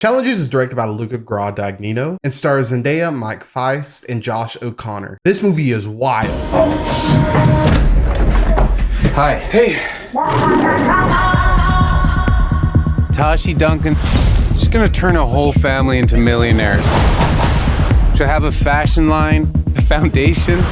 Challengers is directed by Luca Guadagnino and stars Zendaya, Mike Feist, and Josh O'Connor. This movie is wild. Hi. Hey. Tashi Duncan. She's gonna turn a whole family into millionaires. She'll have a fashion line, a foundation.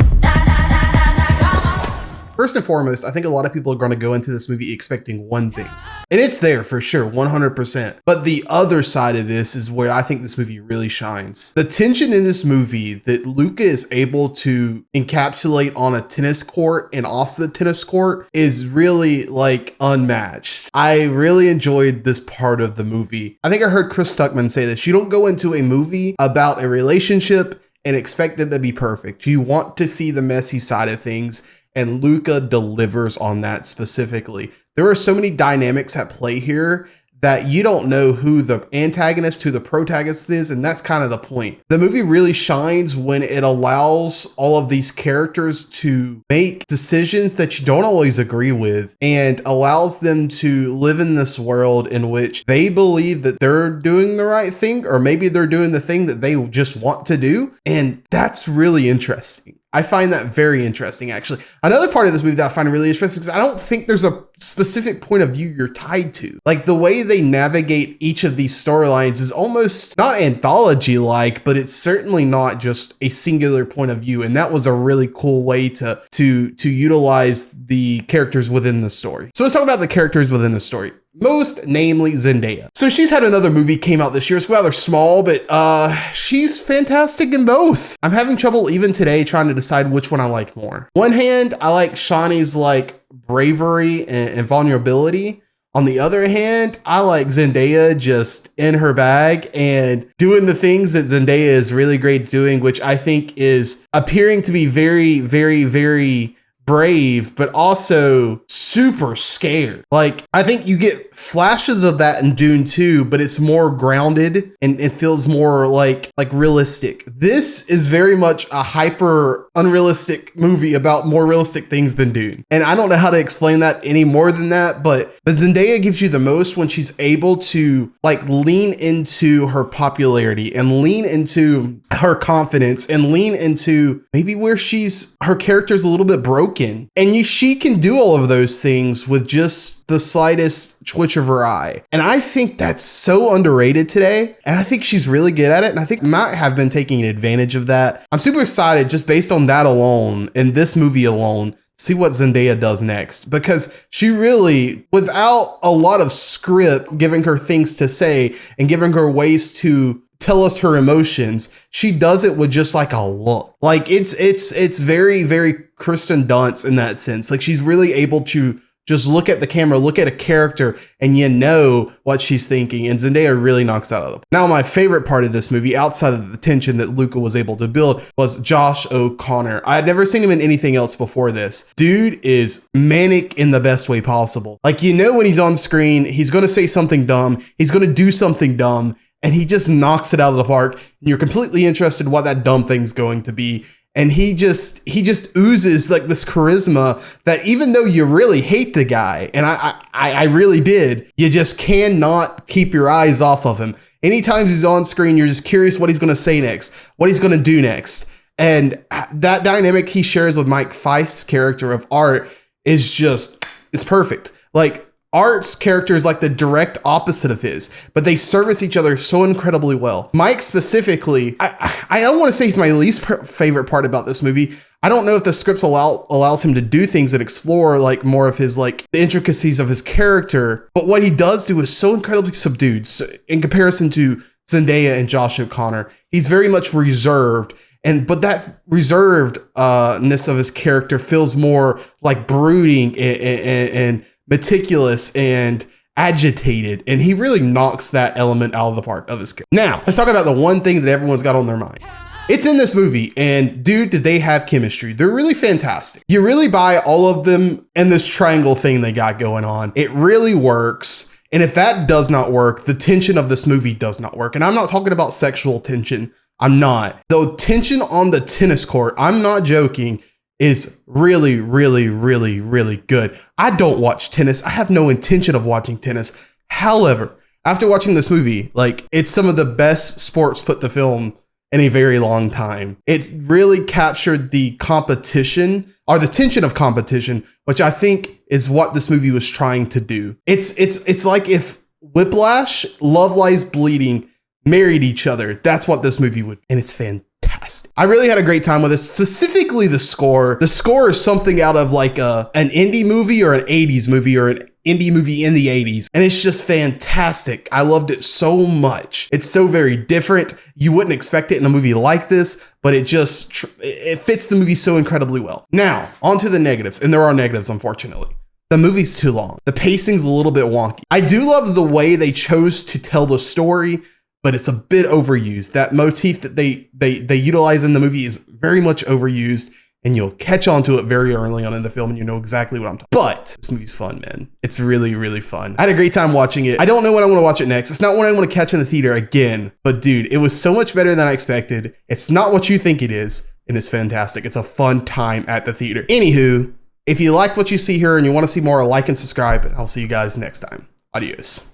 First and foremost, I think a lot of people are going to go into this movie expecting one thing. And it's there for sure, 100%. But the other side of this is where I think this movie really shines. The tension in this movie that Luca is able to encapsulate on a tennis court and off the tennis court is really like unmatched. I really enjoyed this part of the movie. I think I heard Chris Stuckman say this. You don't go into a movie about a relationship and expect it to be perfect. You want to see the messy side of things. And Luca delivers on that specifically. There are so many dynamics at play here that you don't know who the antagonist, who the protagonist is, and that's kind of the point. The movie really shines when it allows all of these characters to make decisions that you don't always agree with and allows them to live in this world in which they believe that they're doing the right thing, or maybe they're doing the thing that they just want to do. And that's really interesting. I find that very interesting, actually. Another part of this movie that I find really interesting is I don't think there's a specific point of view you're tied to. Like the way they navigate each of these storylines is almost not anthology-like, but it's certainly not just a singular point of view. And that was a really cool way to utilize the characters within the story. So let's talk about the characters within the story. Most namely Zendaya. So she's had another movie came out this year. It's rather small, but she's fantastic in both. I'm having trouble even today trying to decide which one I like more. One hand, I like Shawnee's like bravery and vulnerability. On the other hand, I like Zendaya just in her bag and doing the things that Zendaya is really great doing, which I think is appearing to be very, very, very brave, but also super scared. Like, I think you get flashes of that in Dune 2, but it's more grounded and it feels more like realistic. This is very much a hyper unrealistic movie about more realistic things than Dune. And I don't know how to explain that any more than that, but Zendaya gives you the most when she's able to like lean into her popularity and lean into her confidence and lean into maybe where her character's a little bit broken. And she can do all of those things with just the slightest twitch of her eye. And I think that's so underrated today. And I think she's really good at it. And I think might have been taking advantage of that. I'm super excited just based on that alone and this movie alone, see what Zendaya does next, because she really, without a lot of script giving her things to say and giving her ways to tell us her emotions, she does it with just like a look. Like it's very, very Kristen Dunst in that sense. Like she's really able to just look at the camera, look at a character, and you know what she's thinking. And Zendaya really knocks that out of it. Now, my favorite part of this movie, outside of the tension that Luca was able to build, was Josh O'Connor. I had never seen him in anything else before this. Dude is manic in the best way possible. Like, you know, when he's on screen, he's going to say something dumb. He's going to do something dumb. And he just knocks it out of the park. And you're completely interested in what that dumb thing's going to be. And he just oozes like this charisma that even though you really hate the guy, and I really did, you just cannot keep your eyes off of him. Anytime he's on screen, you're just curious what he's going to say next, what he's going to do next. And that dynamic he shares with Mike Feist's character of Art is just, it's perfect. Like, Art's character is like the direct opposite of his, but they service each other so incredibly well. Mike specifically, I don't want to say he's my least favorite part about this movie. I don't know if the script allows him to do things that explore like more of his like the intricacies of his character, but what he does do is so incredibly subdued. So in comparison to Zendaya and Josh O'Connor, he's very much reserved. But that reservedness of his character feels more like brooding and meticulous and agitated, and he really knocks that element out of the park of his character. Now, let's talk about the one thing that everyone's got on their mind. It's in this movie, and dude, did they have chemistry. They're really fantastic. You really buy all of them and this triangle thing they got going on. It really works. And if that does not work, the tension of this movie does not work. And I'm not talking about sexual tension. I'm not. The tension on the tennis court, I'm not joking, is really, really, really, really good. I don't watch tennis. I have no intention of watching tennis. However, After watching this movie, like, it's some of the best sports put to film in a very long time. It's really captured the competition or the tension of competition, which I think is what this movie was trying to do. It's like if Whiplash, Love Lies Bleeding married each other. That's what this movie would, and it's fantastic. I really had a great time with this, specifically the score. The score is something out of like an indie movie or an 80s movie or an indie movie in the 80s, and it's just fantastic. I loved it so much. It's so very different. You wouldn't expect it in a movie like this, but it just it fits the movie so incredibly well. Now, on to the negatives, and there are negatives, unfortunately. The movie's too long. The pacing's a little bit wonky. I do love the way they chose to tell the story, but it's a bit overused. That motif that they utilize in the movie is very much overused, and you'll catch on to it very early on in the film, and you know exactly what I'm talking about. But this movie's fun, man. It's really, really fun. I had a great time watching it. I don't know when I'm going to watch it next. It's not one I want to catch in the theater again, but dude, it was so much better than I expected. It's not what you think it is, and it's fantastic. It's a fun time at the theater. Anywho, if you liked what you see here and you want to see more, like and subscribe, and I'll see you guys next time. Adios.